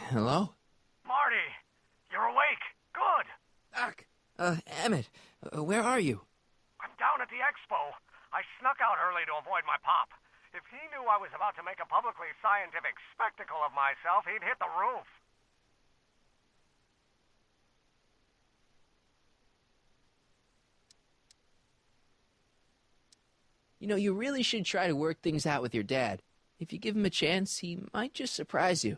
Hello? Marty, you're awake. Good. Doc. Emmett, where are you? I'm down at the expo. I snuck out early to avoid my pop. If he knew I was about to make a publicly scientific spectacle of myself, he'd hit the roof. You know, you really should try to work things out with your dad. If you give him a chance, he might just surprise you.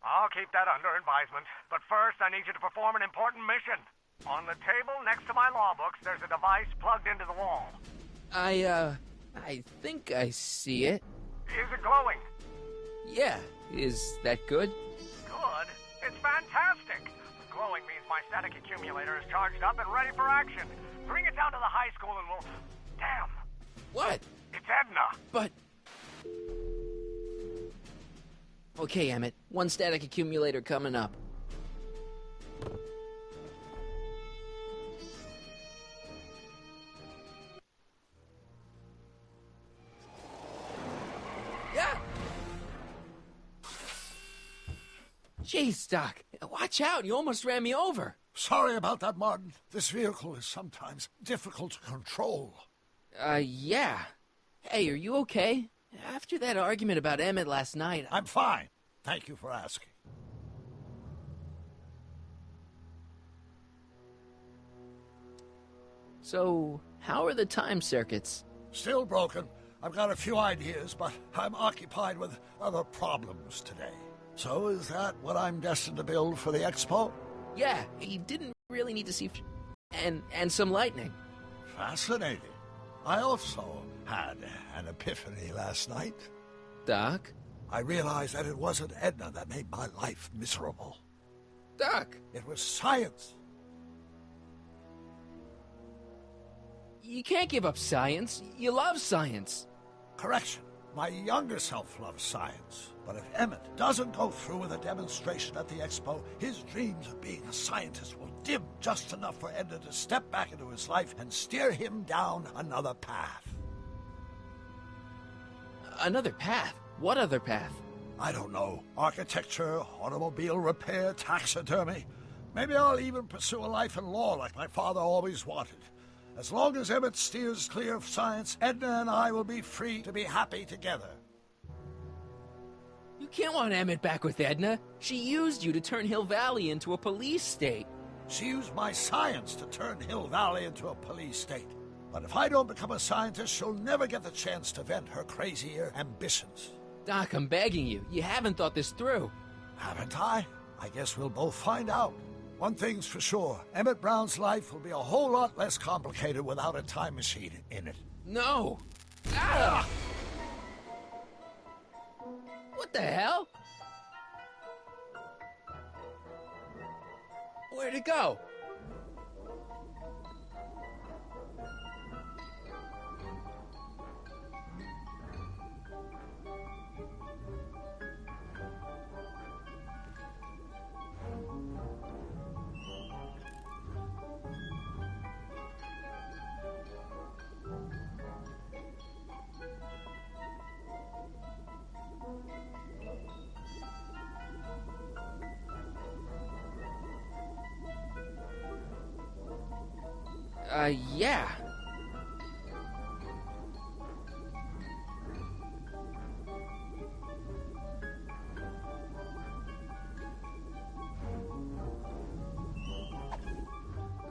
I'll keep that under advisement. But first, I need you to perform an important mission. On the table next to my law books, there's a device plugged into the wall. I think I see it. Is it glowing? Yeah, is that good? Good. It's fantastic. Glowing means my static accumulator is charged up and ready for action. Bring it down to the high school and we'll... Damn. What? It's Edna. But... Okay, Emmett. One static accumulator coming up. Yeah! Jeez, Doc. Watch out. You almost ran me over. Sorry about that, Martin. This vehicle is sometimes difficult to control. Yeah. Hey, are you okay? After that argument about Emmett last night... I'm fine. Thank you for asking. So, how are the time circuits? Still broken. I've got a few ideas, but I'm occupied with other problems today. So is that what I'm destined to build for the expo? Yeah, he didn't really need to see... And some lightning. Fascinating. I also had an epiphany last night. Doc? I realized that it wasn't Edna that made my life miserable. Doc! It was science. You can't give up science. You love science. Correction. My younger self loves science. But if Emmett doesn't go through with a demonstration at the expo, his dreams of being a scientist will dim just enough for Edna to step back into his life and steer him down another path. Another path? What other path? I don't know. Architecture, automobile repair, taxidermy. Maybe I'll even pursue a life in law like my father always wanted. As long as Emmett steers clear of science, Edna and I will be free to be happy together. You can't want Emmett back with Edna. She used you to turn Hill Valley into a police state. She used my science to turn Hill Valley into a police state. But if I don't become a scientist, she'll never get the chance to vent her crazier ambitions. Doc, I'm begging you. You haven't thought this through. Haven't I? I guess we'll both find out. One thing's for sure. Emmett Brown's life will be a whole lot less complicated without a time machine in it. No! Ah! What the hell? Where'd it go? Yeah.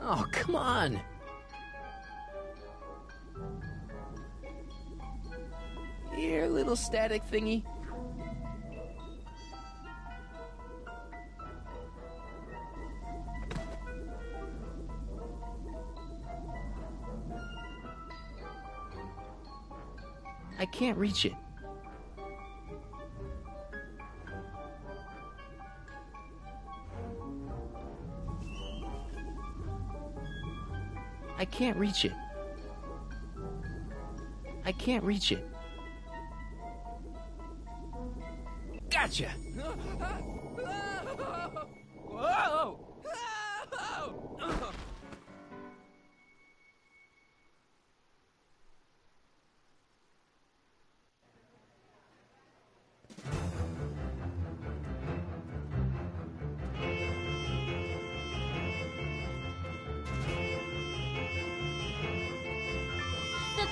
Oh, come on. Here, little static thingy. I can't reach it. I can't reach it. I can't reach it. Gotcha! Whoa!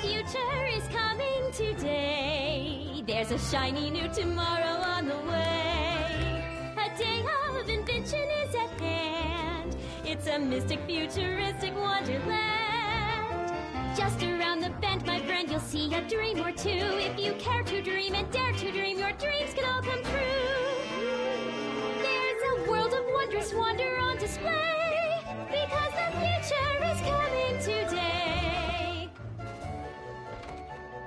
future is coming today. There's a shiny new tomorrow on the way. A day of invention is at hand. It's a mystic, futuristic wonderland. Just around the bend, my friend, you'll see a dream or two. If you care to dream and dare to dream, your dreams can all come true. There's a world of wondrous wonder on display, because the future is coming today.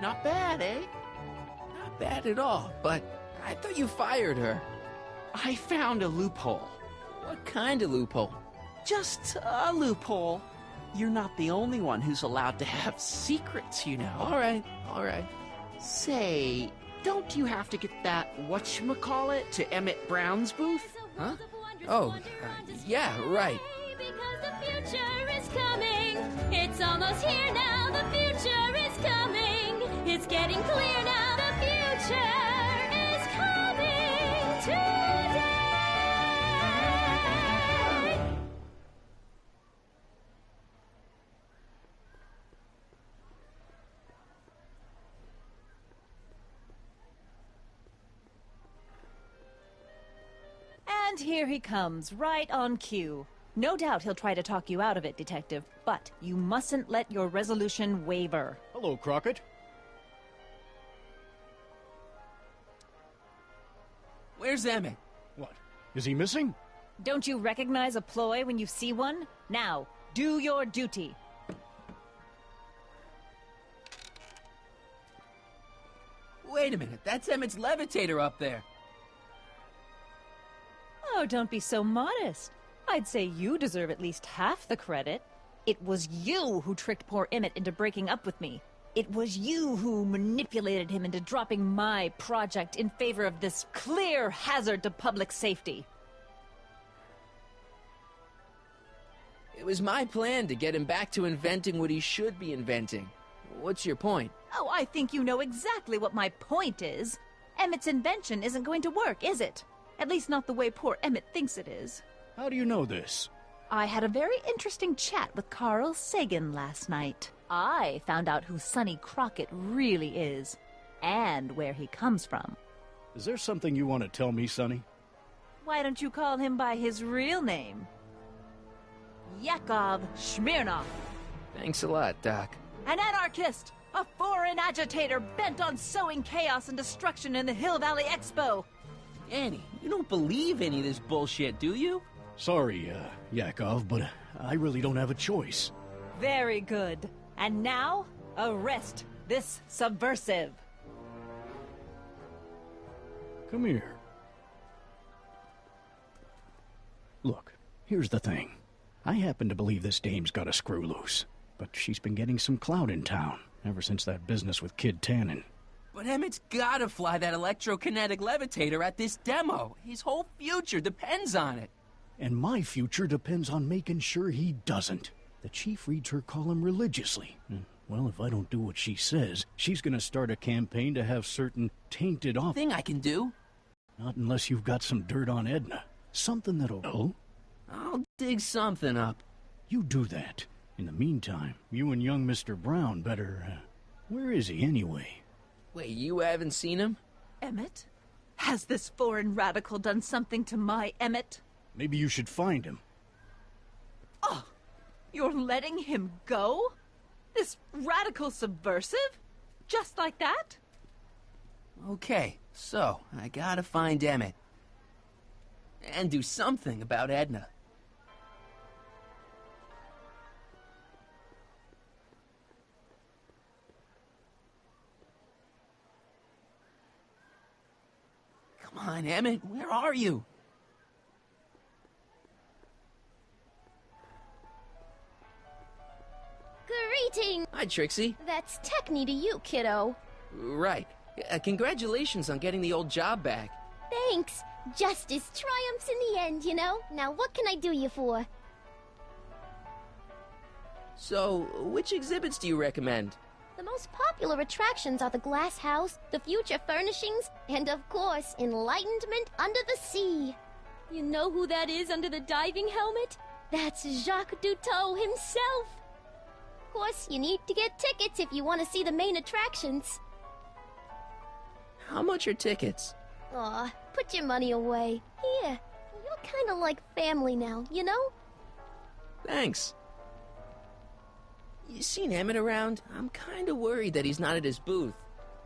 Not bad, eh? Not bad at all, but I thought you fired her. I found a loophole. What kind of loophole? Just a loophole. You're not the only one who's allowed to have secrets, you know. All right. Say, don't you have to get that whatchamacallit to Emmett Brown's booth? Huh? Oh, yeah, right. Because the future is coming. It's almost here now. The future is coming. It's getting clear now. The future is coming today. And here he comes, right on cue. No doubt he'll try to talk you out of it, Detective, but you mustn't let your resolution waver. Hello, Crockett. Where's Emmett? What? Is he missing? Don't you recognize a ploy when you see one? Now, do your duty. Wait a minute, that's Emmett's levitator up there. Oh, don't be so modest. I'd say you deserve at least half the credit. It was you who tricked poor Emmett into breaking up with me. It was you who manipulated him into dropping my project in favor of this clear hazard to public safety. It was my plan to get him back to inventing what he should be inventing. What's your point? Oh, I think you know exactly what my point is. Emmett's invention isn't going to work, is it? At least not the way poor Emmett thinks it is. How do you know this? I had a very interesting chat with Carl Sagan last night. I found out who Sonny Crockett really is, and where he comes from. Is there something you want to tell me, Sonny? Why don't you call him by his real name? Yakov Smirnov. Thanks a lot, Doc. An anarchist! A foreign agitator bent on sowing chaos and destruction in the Hill Valley Expo! Annie, you don't believe any of this bullshit, do you? Sorry, Yakov, but I really don't have a choice. Very good. And now, arrest this subversive. Come here. Look, here's the thing. I happen to believe this dame's got a screw loose, but she's been getting some clout in town ever since that business with Kid Tannen. But Emmett's gotta fly that electrokinetic levitator at this demo. His whole future depends on it. And my future depends on making sure he doesn't. The chief reads her column religiously. Well, if I don't do what she says, she's gonna start a campaign to have certain tainted off... Thing I can do. Not unless you've got some dirt on Edna. Something that'll... Oh? I'll dig something up. You do that. In the meantime, you and young Mr. Brown better... where is he, anyway? Wait, you haven't seen him? Emmett? Has this foreign radical done something to my Emmett? Maybe you should find him. Oh, you're letting him go? This radical subversive? Just like that? Okay, so I gotta find Emmett. And do something about Edna. Come on, Emmett, where are you? Greetings! Hi, Trixie. That's Techni to you, kiddo. Right. Congratulations on getting the old job back. Thanks. Justice triumphs in the end, you know? Now what can I do you for? So, which exhibits do you recommend? The most popular attractions are the Glass House, the Future Furnishings, and of course, Enlightenment Under the Sea. You know who that is under the diving helmet? That's Jacques Cousteau himself. course, you need to get tickets if you want to see the main attractions. How much are tickets? Aw, put your money away. Here, you're kind of like family now, you know? Thanks. You seen Emmett around? I'm kind of worried that he's not at his booth.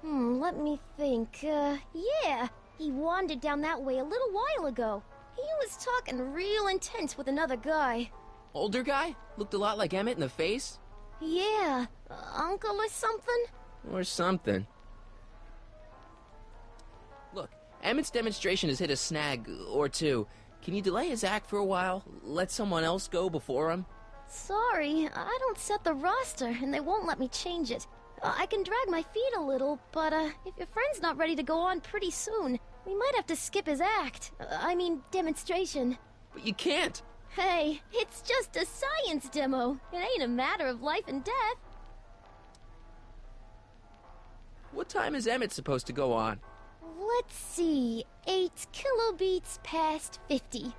Let me think. Yeah. He wandered down that way a little while ago. He was talking real intense with another guy. Older guy? Looked a lot like Emmett in the face? Yeah. Uncle or something? Or something. Look, Emmett's demonstration has hit a snag or two. Can you delay his act for a while? Let someone else go before him? Sorry, I don't set the roster, and they won't let me change it. I can drag my feet a little, but if your friend's not ready to go on pretty soon, we might have to skip his act. I mean, demonstration. But you can't! Hey, it's just a science demo. It ain't a matter of life and death. What time is Emmett supposed to go on? Let's see, 8 kilobeats past 50.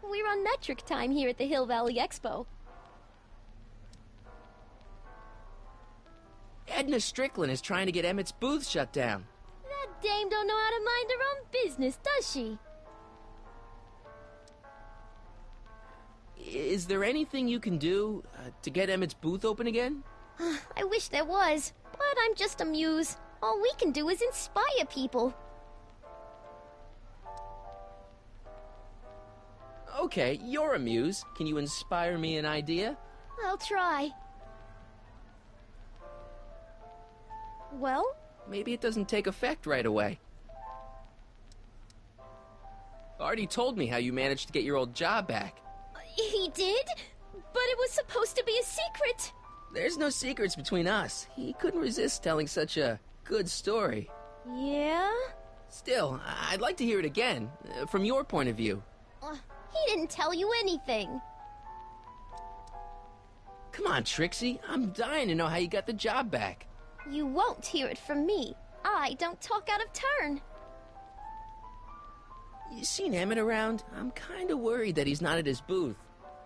We're on metric time here at the Hill Valley Expo. Edna Strickland is trying to get Emmett's booth shut down. That dame don't know how to mind her own business, does she? Is there anything you can do to get Emmett's booth open again? I wish there was, but I'm just a muse. All we can do is inspire people. Okay, you're a muse. Can you inspire me an idea? I'll try. Well? Maybe it doesn't take effect right away. Artie told me how you managed to get your old job back. He did? But it was supposed to be a secret. There's no secrets between us. He couldn't resist telling such a good story. Yeah? Still, I'd like to hear it again, from your point of view. He didn't tell you anything. Come on, Trixie. I'm dying to know how you got the job back. You won't hear it from me. I don't talk out of turn. You seen Emmett around? I'm kind of worried that he's not at his booth.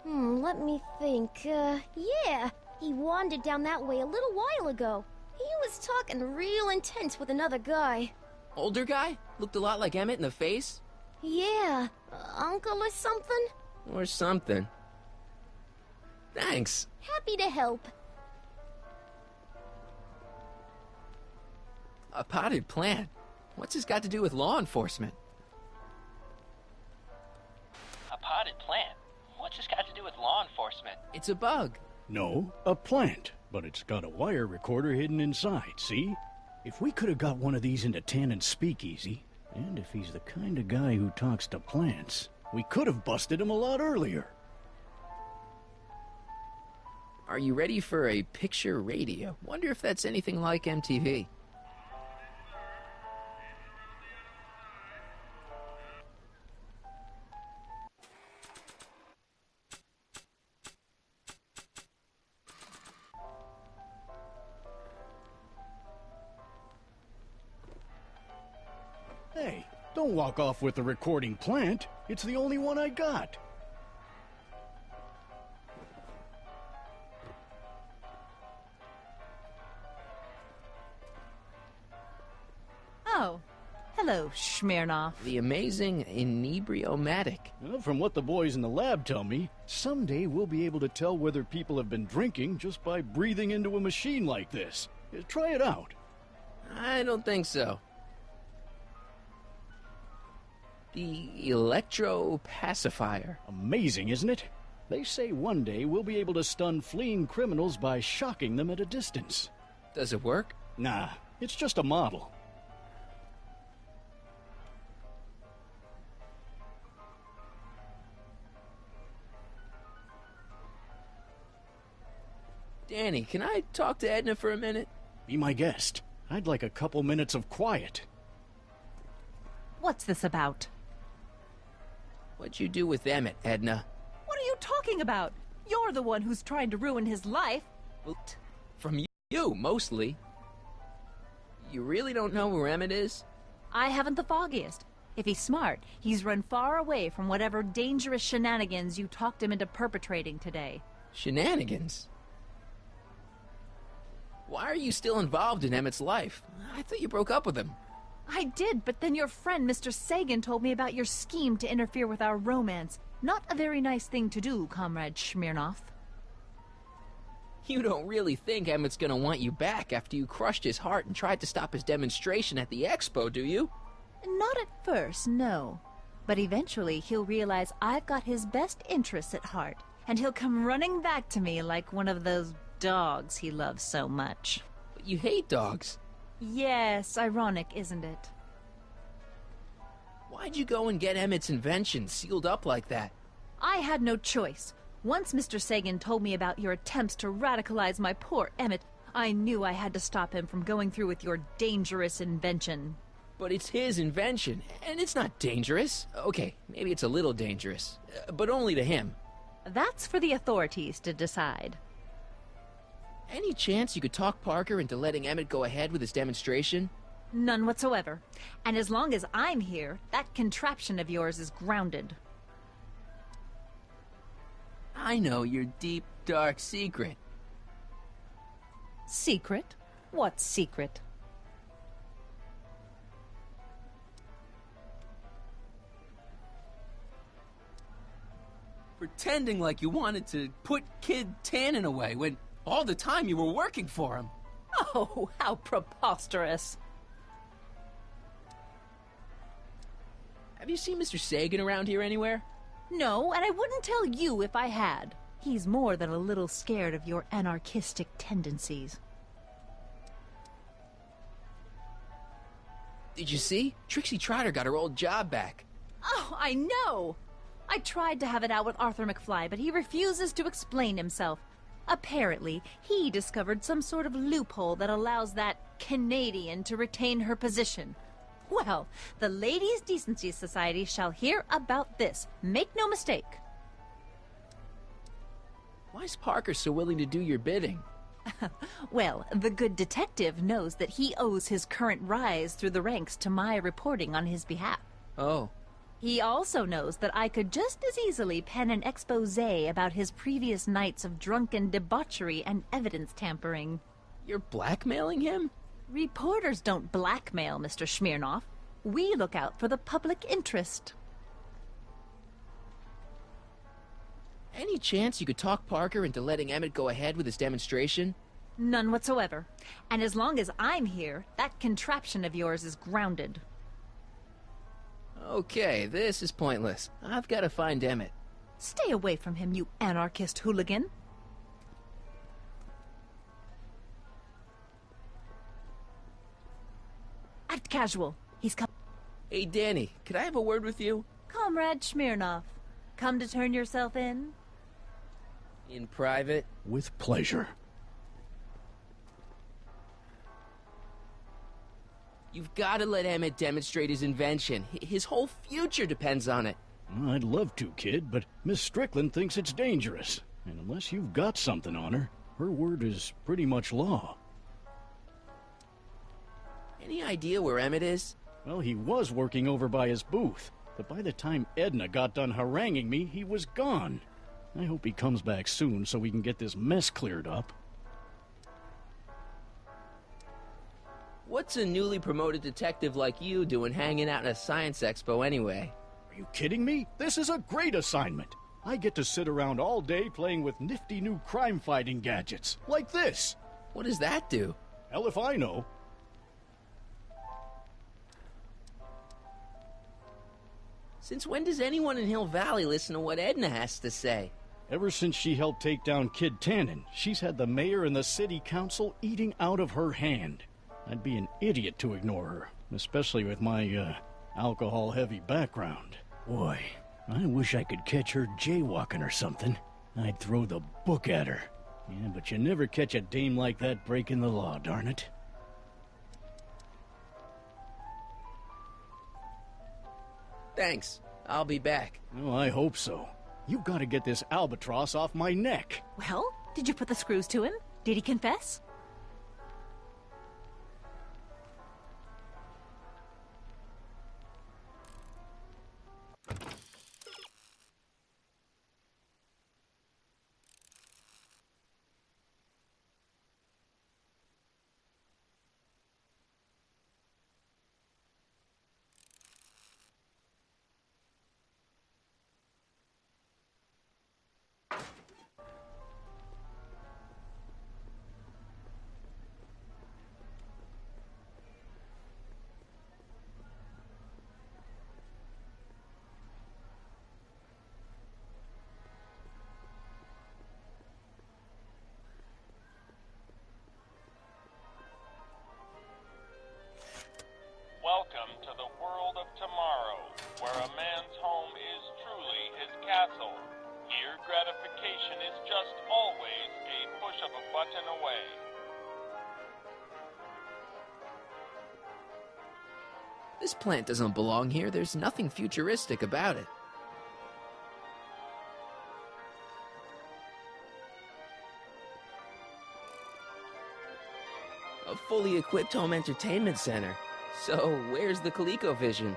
Let me think. Yeah. He wandered down that way a little while ago. He was talking real intense with another guy. Older guy? Looked a lot like Emmett in the face? Yeah. Uncle or something? Or something. Thanks. Happy to help. A potted plant? What's this got to do with law enforcement? A potted plant? What's this got to do with law enforcement? It's a bug. No, a plant. But it's got a wire recorder hidden inside, see? If we could have got one of these into Tannen's speakeasy, and if he's the kind of guy who talks to plants, we could have busted him a lot earlier. Are you ready for a picture radio? Wonder if that's anything like MTV. Hey, don't walk off with the recording plant. It's the only one I got. Oh, hello, Smirnoff. The amazing Inebriomatic. Well, from what the boys in the lab tell me, someday we'll be able to tell whether people have been drinking just by breathing into a machine like this. Try it out. I don't think so. The electropacifier. Amazing, isn't it? They say one day we'll be able to stun fleeing criminals by shocking them at a distance. Does it work? Nah, it's just a model. Danny, can I talk to Edna for a minute? Be my guest. I'd like a couple minutes of quiet. What's this about? What'd you do with Emmett, Edna? What are you talking about? You're the one who's trying to ruin his life. From you, mostly. You really don't know where Emmett is? I haven't the foggiest. If he's smart, he's run far away from whatever dangerous shenanigans you talked him into perpetrating today. Shenanigans? Why are you still involved in Emmett's life? I thought you broke up with him. I did, but then your friend, Mr. Sagan, told me about your scheme to interfere with our romance. Not a very nice thing to do, Comrade Smirnoff. You don't really think Emmett's gonna want you back after you crushed his heart and tried to stop his demonstration at the expo, do you? Not at first, no. But eventually he'll realize I've got his best interests at heart, and he'll come running back to me like one of those dogs he loves so much. But you hate dogs. Yes, ironic, isn't it? Why'd you go and get Emmett's invention sealed up like that? I had no choice. Once Mr. Sagan told me about your attempts to radicalize my poor Emmett, I knew I had to stop him from going through with your dangerous invention. But it's his invention, and it's not dangerous. Okay, maybe it's a little dangerous, but only to him. That's for the authorities to decide. Any chance you could talk Parker into letting Emmett go ahead with his demonstration? None whatsoever. And as long as I'm here, that contraption of yours is grounded. I know your deep, dark secret. Secret? What secret? Pretending like you wanted to put Kid Tannen away when all the time you were working for him. Oh, how preposterous. Have you seen Mr. Sagan around here anywhere? No, and I wouldn't tell you if I had. He's more than a little scared of your anarchistic tendencies. Did you see? Trixie Trotter got her old job back. Oh, I know! I tried to have it out with Arthur McFly, but he refuses to explain himself. Apparently, he discovered some sort of loophole that allows that Canadian to retain her position. Well, the Ladies' Decency Society shall hear about this. Make no mistake. Why's Parker so willing to do your bidding? Well, the good detective knows that he owes his current rise through the ranks to my reporting on his behalf. Oh. He also knows that I could just as easily pen an exposé about his previous nights of drunken debauchery and evidence tampering. You're blackmailing him? Reporters don't blackmail, Mr. Smirnoff. We look out for the public interest. Any chance you could talk Parker into letting Emmett go ahead with his demonstration? None whatsoever. And as long as I'm here, that contraption of yours is grounded. Okay, this is pointless. I've got to find Emmett. Stay away from him, you anarchist hooligan. Act casual. He's come. Hey, Danny, could I have a word with you? Comrade Smirnoff, come to turn yourself in? In private? With pleasure. You've got to let Emmett demonstrate his invention. His whole future depends on it. I'd love to, kid, but Miss Strickland thinks it's dangerous. And unless you've got something on her, her word is pretty much law. Any idea where Emmett is? Well, he was working over by his booth, but by the time Edna got done haranguing me, he was gone. I hope he comes back soon so we can get this mess cleared up. What's a newly promoted detective like you doing hanging out in a science expo anyway? Are you kidding me? This is a great assignment. I get to sit around all day playing with nifty new crime-fighting gadgets, like this. What does that do? Hell if I know. Since when does anyone in Hill Valley listen to what Edna has to say? Ever since she helped take down Kid Tannen, she's had the mayor and the city council eating out of her hand. I'd be an idiot to ignore her, especially with my, alcohol-heavy background. Boy, I wish I could catch her jaywalking or something. I'd throw the book at her. Yeah, but you never catch a dame like that breaking the law, darn it. Thanks. I'll be back. Oh, I hope so. You've got to get this albatross off my neck. Well, did you put the screws to him? Did he confess? button away. This plant doesn't belong here. There's nothing futuristic about it. A fully equipped home entertainment center. So, where's the ColecoVision?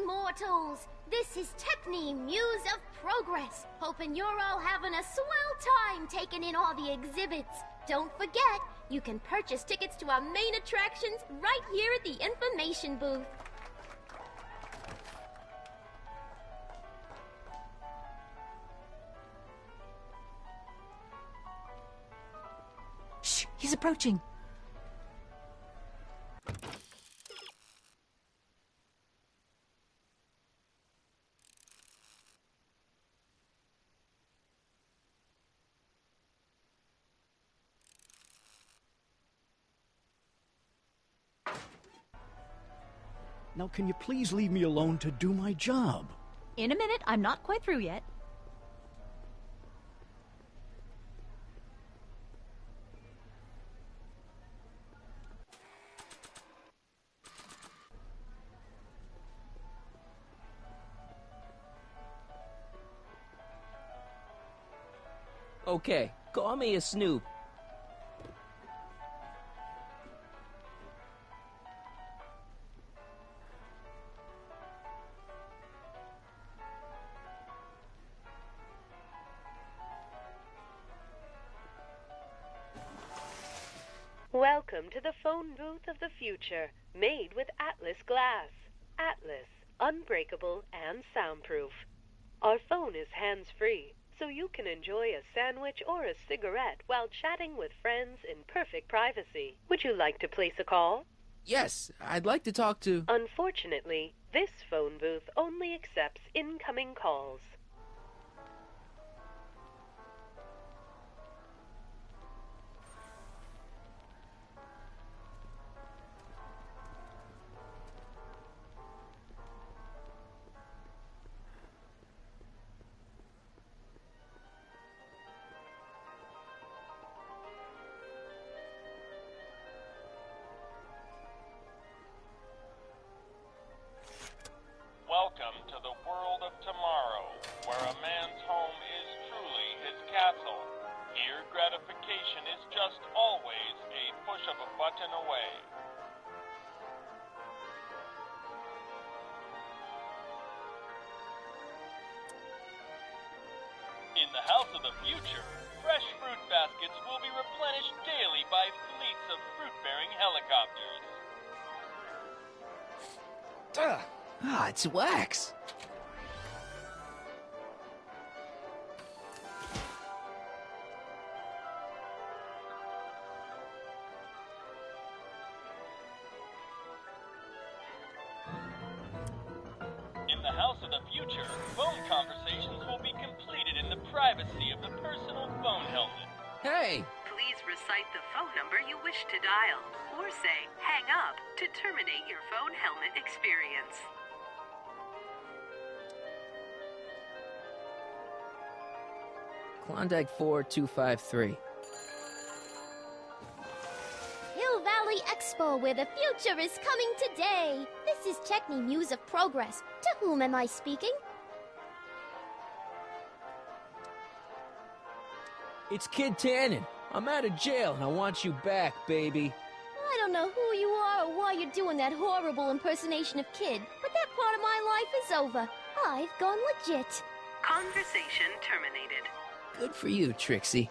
Mortals, this is Techne, Muse of Progress. Hoping you're all having a swell time taking in all the exhibits. Don't forget, you can purchase tickets to our main attractions right here at the information booth. Shh, he's approaching. Now, can you please leave me alone to do my job? In a minute, I'm not quite through yet. Okay, call me a snoop. Welcome to the phone booth of the future, made with Atlas glass. Atlas, unbreakable and soundproof. Our phone is hands-free, so you can enjoy a sandwich or a cigarette while chatting with friends in perfect privacy. Would you like to place a call? Yes, I'd like to talk to... Unfortunately, this phone booth only accepts incoming calls. Welcome to the world of tomorrow, where a man's home is truly his castle. Here, gratification is just always a push of a button away. In the house of the future, fresh fruit baskets will be replenished daily by fleets of fruit-bearing helicopters. Ugh. Ah, it's wax. In the house of the future, phone conversations will be completed in the privacy of the personal phone helmet. Hey! Please recite the phone number you wish to dial, or say hang up to terminate your phone helmet experience. Klondike 4253. Hill Valley Expo, where the future is coming today. This is Techne, Muse of Progress. To whom am I speaking? It's Kid Tannen. I'm out of jail and I want you back, baby. I don't know who you are or why you're doing that horrible impersonation of Kid, but that part of my life is over. I've gone legit. Conversation terminated. Good for you, Trixie.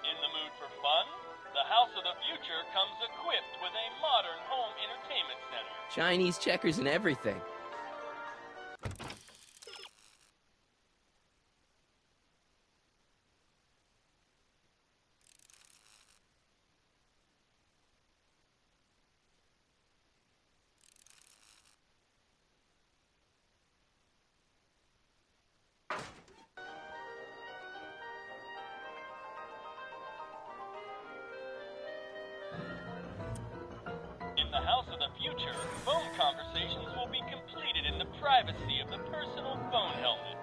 In the mood for fun? The House of the Future comes equipped with a modern home entertainment center. Chinese checkers and everything. In the House of the Future, phone conversations will be completed in the privacy of the personal phone helmet.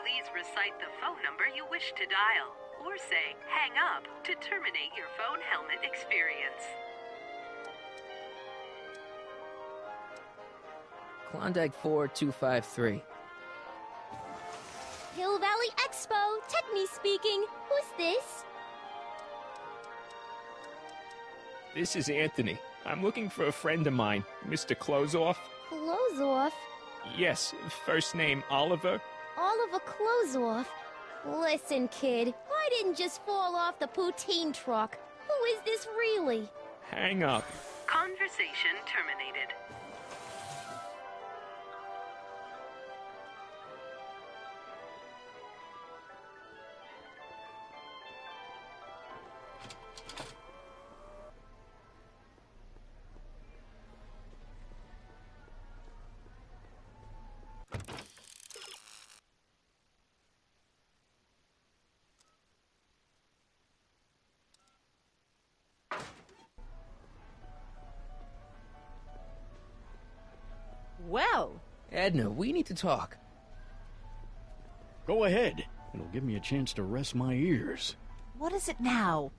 Please recite the phone number you wish to dial, or say hang up to terminate your phone helmet experience. Klondike 4253. Hill Valley Expo, Techni speaking. Who's this? This is Anthony. I'm looking for a friend of mine, Mr. Closeoff. Close off. Yes, first name Oliver. Oliver Closeoff. Listen, kid, I didn't just fall off the poutine truck. Who is this really? Hang up. Conversation terminated. Well, Edna, we need to talk. Go ahead. It'll give me a chance to rest my ears. what is it now?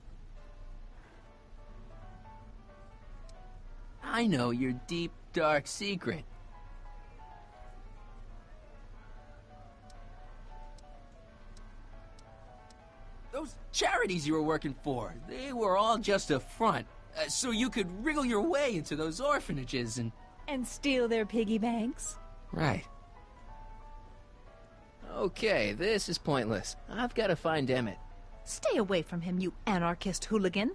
I know your deep, dark secret. Those charities you were working for, they were all just a front. So you could wriggle your way into those orphanages And steal their piggy banks? Right. Okay, this is pointless. I've got to find Emmett. Stay away from him, you anarchist hooligan.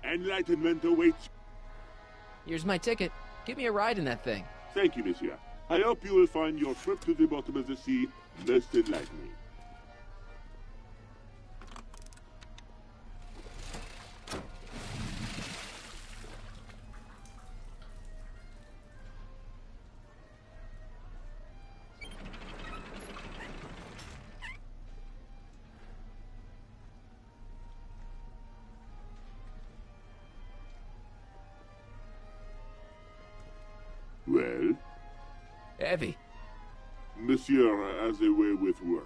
Enlightenment awaits. Here's my ticket. Give me a ride in that thing. Thank you, monsieur. I hope you will find your trip to the bottom of the sea most enlightening. Well? Heavy. Monsieur has a way with words.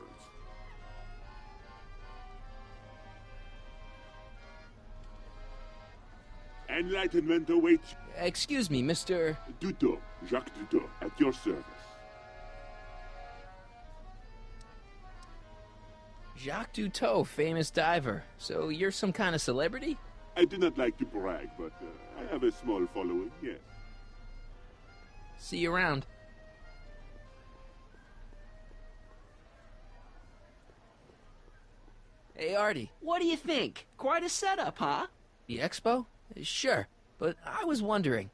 Enlightenment awaits. Excuse me, Mr. Duteau, Jacques Duteau, at your service. Jacques Duteau, famous diver. So you're some kind of celebrity? I do not like to brag, but I have a small following, yes. See you around. Hey, Artie. What do you think? Quite a setup, huh? The expo? Sure, but I was wondering.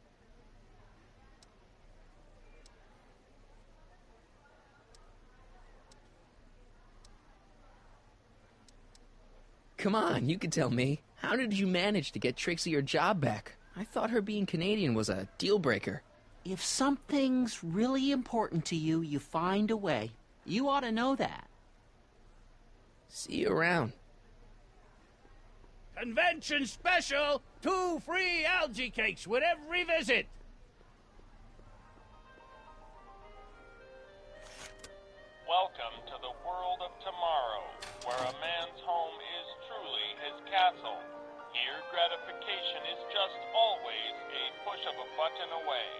Come on, you can tell me. How did you manage to get Trixie her job back? I thought her being Canadian was a deal breaker. If something's really important to you, you find a way. You ought to know that. See you around. Convention special! 2 free algae cakes with every visit! Welcome to the world of tomorrow, where a man's home is truly his castle. Here, gratification is just always a push of a button away.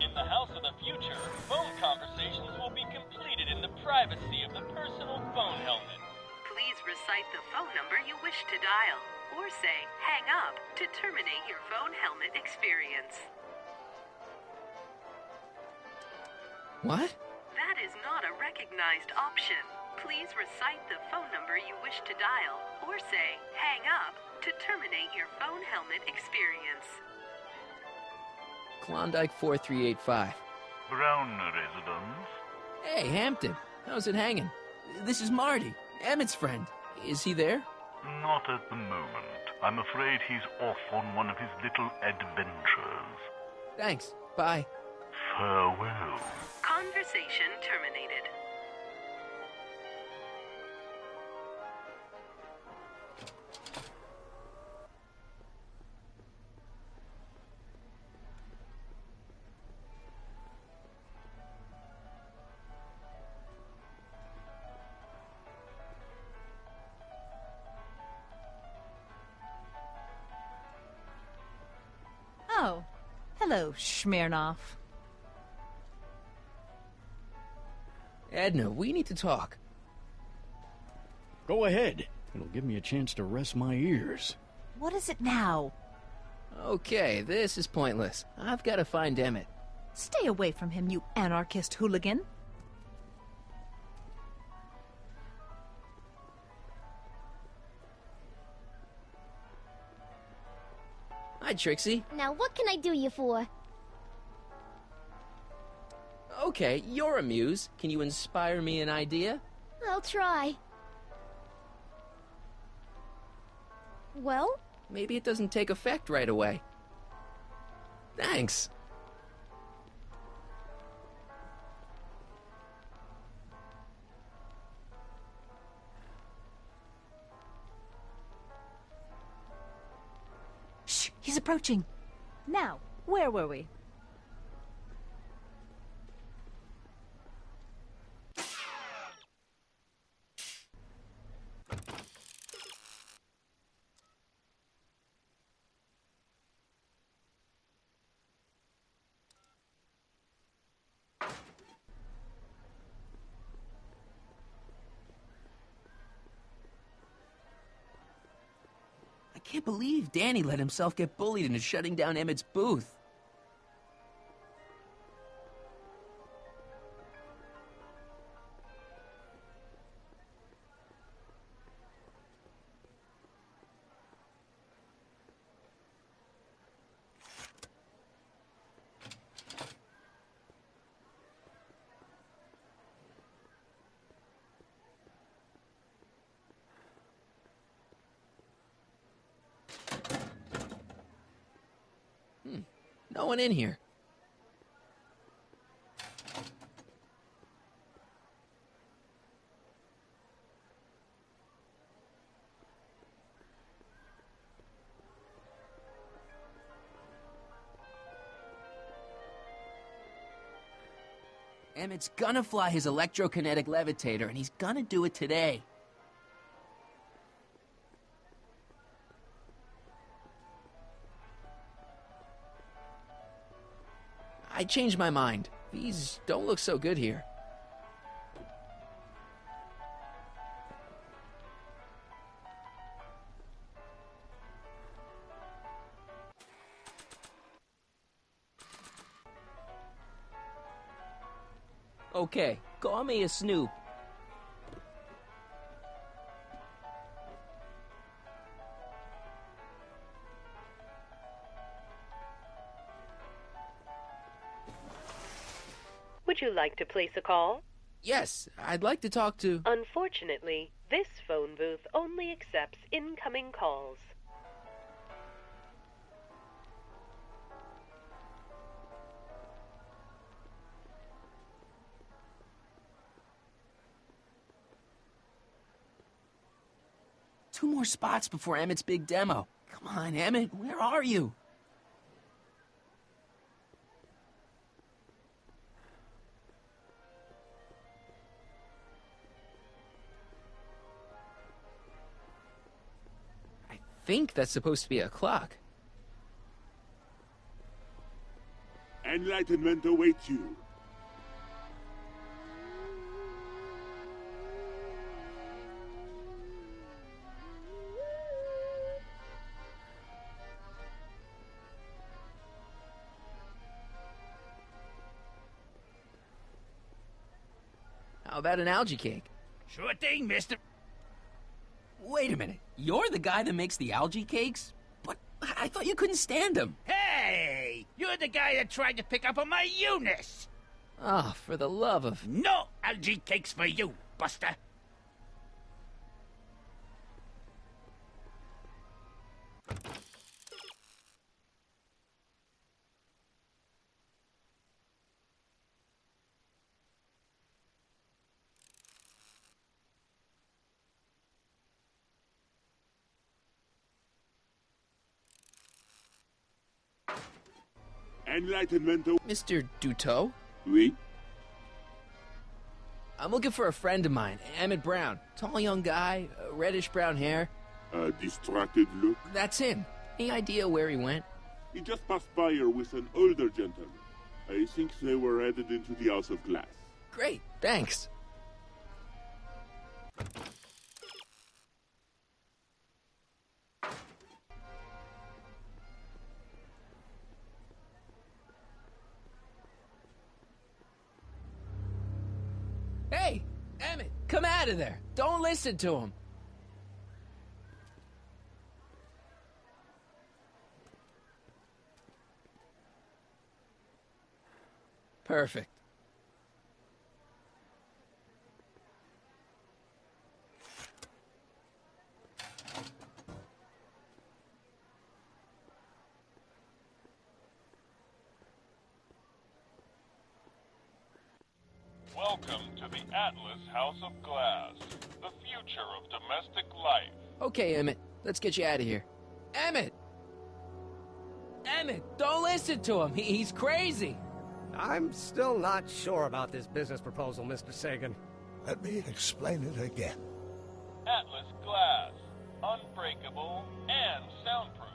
In the House of the Future, phone conversations will be completed in the privacy of the personal phone helmet. Please recite the phone number you wish to dial, or say hang up to terminate your phone helmet experience. What? That is not a recognized option. Please recite the phone number you wish to dial, or say hang up to terminate your phone helmet experience. Klondike 4385. Brown residence. Hey, Hampton. How's it hanging? This is Marty, Emmett's friend. Is he there? Not at the moment. I'm afraid he's off on one of his little adventures. Thanks. Bye. Farewell. Conversation terminated. Oh, hello, Smirnoff. Edna, we need to talk. Go ahead. It'll give me a chance to rest my ears. What is it now? Okay, this is pointless. I've got to find Emmett. Stay away from him, you anarchist hooligan. Hi, Trixie. Now what can I do you for? Okay, you're a muse. Can you inspire me an idea? I'll try. Well? Maybe it doesn't take effect right away. Thanks. Shh, he's approaching. Now, where were we? I can't believe Danny let himself get bullied into shutting down Emmett's booth. No one in here. Emmett's gonna fly his electrokinetic levitator, and he's gonna do it today. I changed my mind. These don't look so good here. Okay, call me a snoop. Would you like to place a call? Yes, I'd like to talk to... Unfortunately, this phone booth only accepts incoming calls. 2 more spots before Emmett's big demo. Come on, Emmett, where are you? I think that's supposed to be a clock. Enlightenment awaits you. How about an algae cake? Sure thing, mister. Wait a minute. You're the guy that makes the algae cakes? But I thought you couldn't stand them. Hey! You're the guy that tried to pick up on my Eunice! Ah, for the love of... No algae cakes for you, Buster! Enlightenment. Mr. Duteau? Oui? I'm looking for a friend of mine, Emmett Brown. Tall young guy, reddish brown hair. A distracted look. That's him. Any idea where he went? He just passed by here with an older gentleman. I think they were headed into the House of Glass. Great, thanks. Hey, Emmett, come out of there. Don't listen to him. Perfect. Welcome to the Atlas House of Glass, the future of domestic life. Okay, Emmett, let's get you out of here. Emmett! Emmett, don't listen to him. He's crazy. I'm still not sure about this business proposal, Mr. Sagan. Let me explain it again. Atlas Glass, unbreakable and soundproof.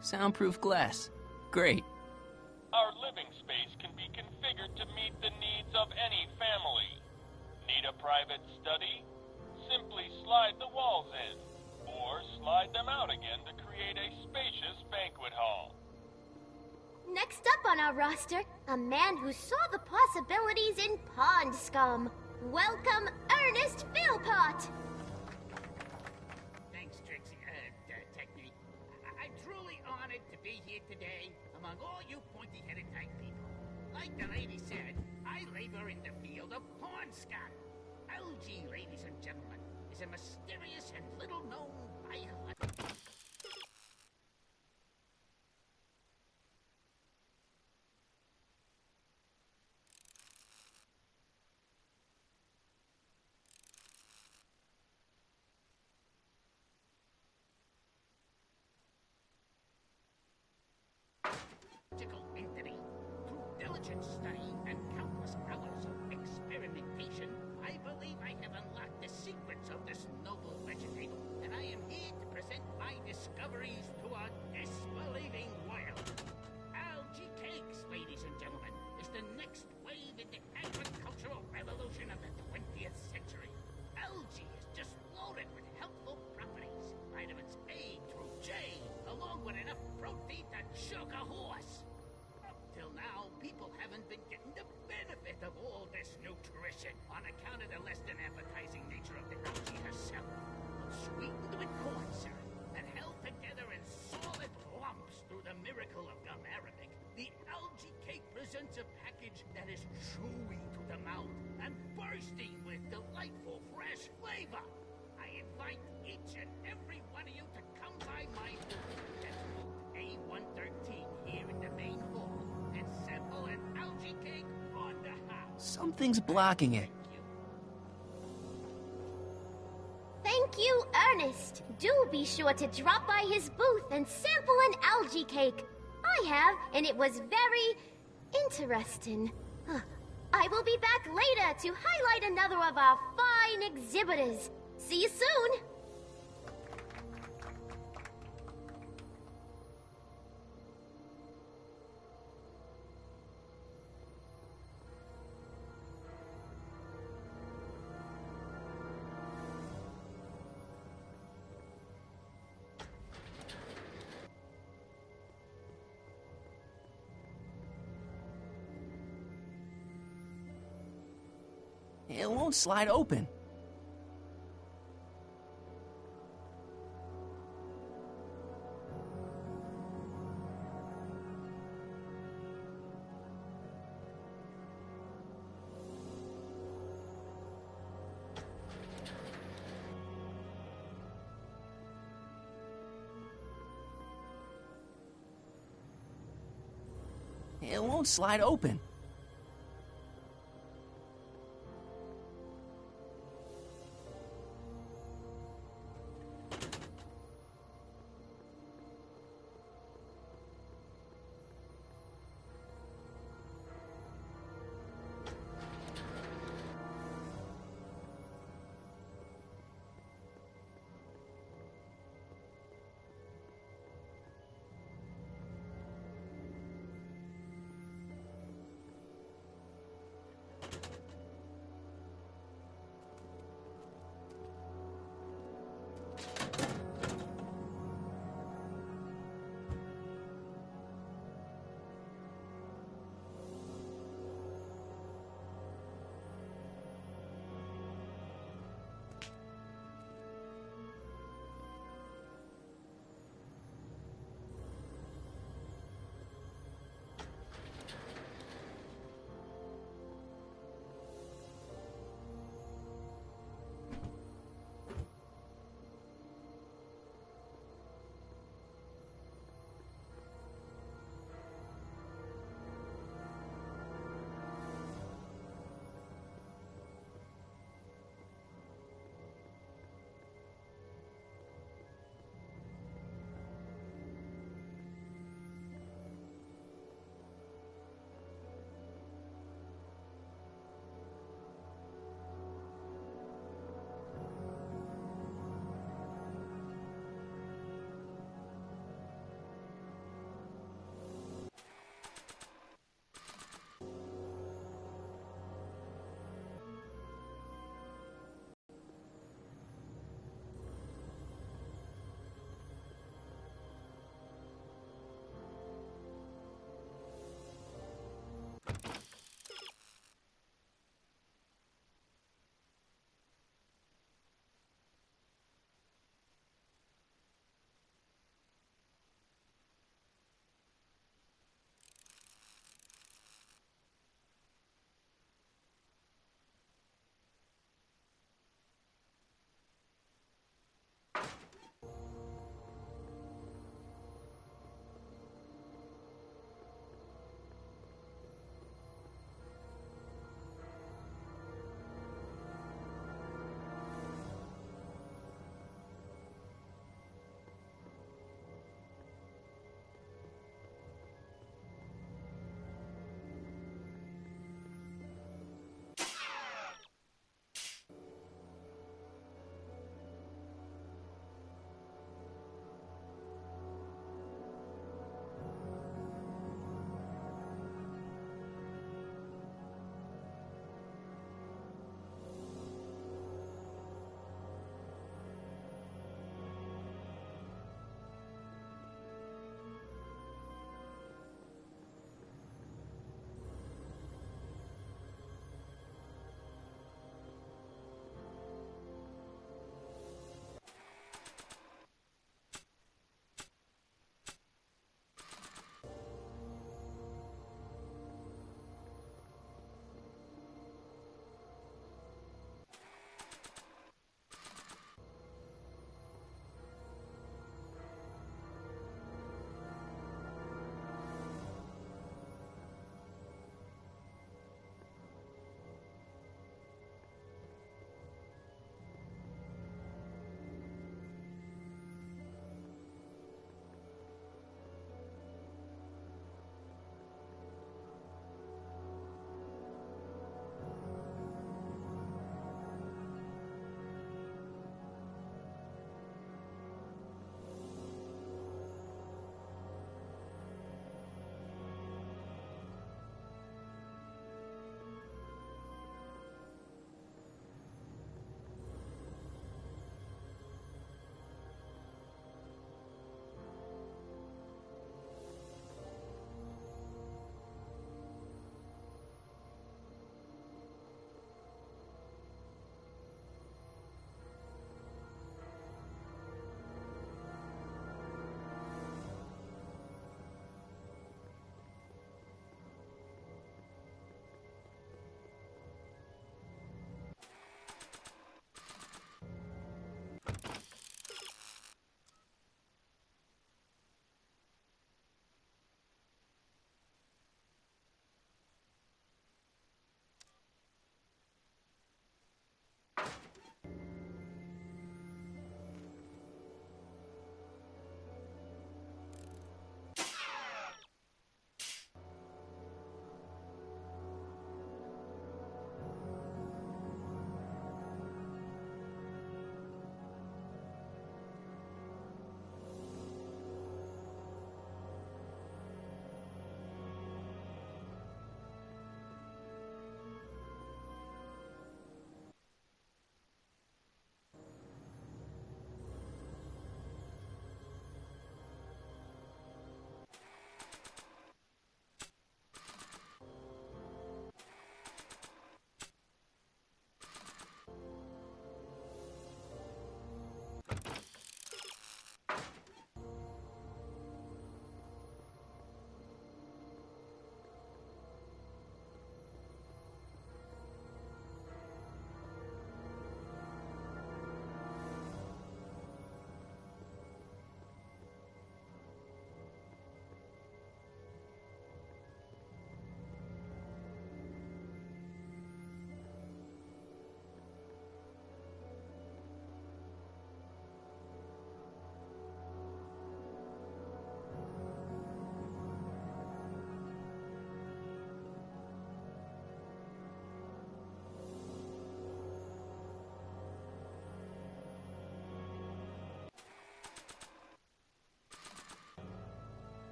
Soundproof glass. Great. Our living space can be configured to meet the needs of any family. Need a private study? Simply slide the walls in, or slide them out again to create a spacious banquet hall. Next up on our roster, a man who saw the possibilities in pond scum. Welcome, Ernest Philpott! Thanks, Trixie, Technique. I'm truly honored to be here today among all you pointy-headed type people. Like the lady said, I labor in the field of pond scum. Algae, ladies and gentlemen, is a mysterious and little-known biological... entity. Through diligent study and countless hours of experimentation, I believe I have unlocked the secrets of this noble vegetative, and I am here to present my discoveries to a disbelieving world. Algae cakes, ladies and gentlemen, is the next wave in the agricultural revolution of the 20th century. Algae is just loaded with healthful properties, vitamins A through J, along with enough protein to choke a horse. Up till now, people haven't been getting the benefit of all this nutrition on account of the less than appetizing nature of the algae herself. Sweetened with corn syrup and held together in solid lumps through the miracle of gum arabic, the algae cake presents a package that is chewy to the mouth and bursting with delightful fresh flavor. I invite each and every one of you to come by my booth at booth A113 here in the main hall and sample an algae cake on the house. Something's blocking it. Thank you new Ernest. Do be sure to drop by his booth and sample an algae cake. I have, and it was very interesting. I will be back later to highlight another of our fine exhibitors. See you soon! It won't slide open. It won't slide open.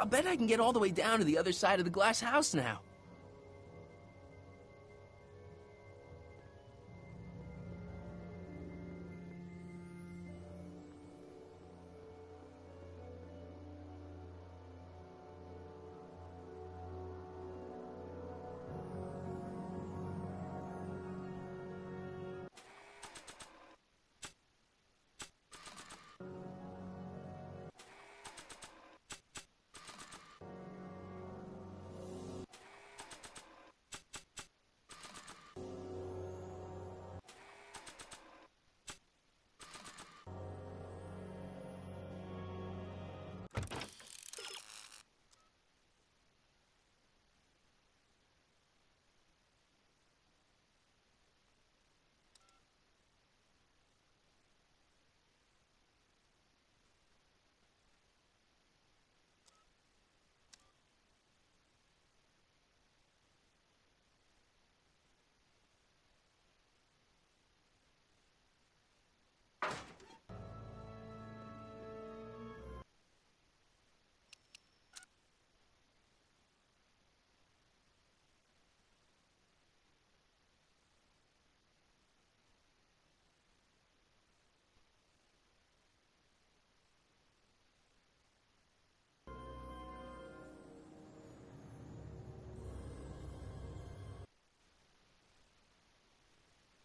I'll bet I can get all the way down to the other side of the glass house now.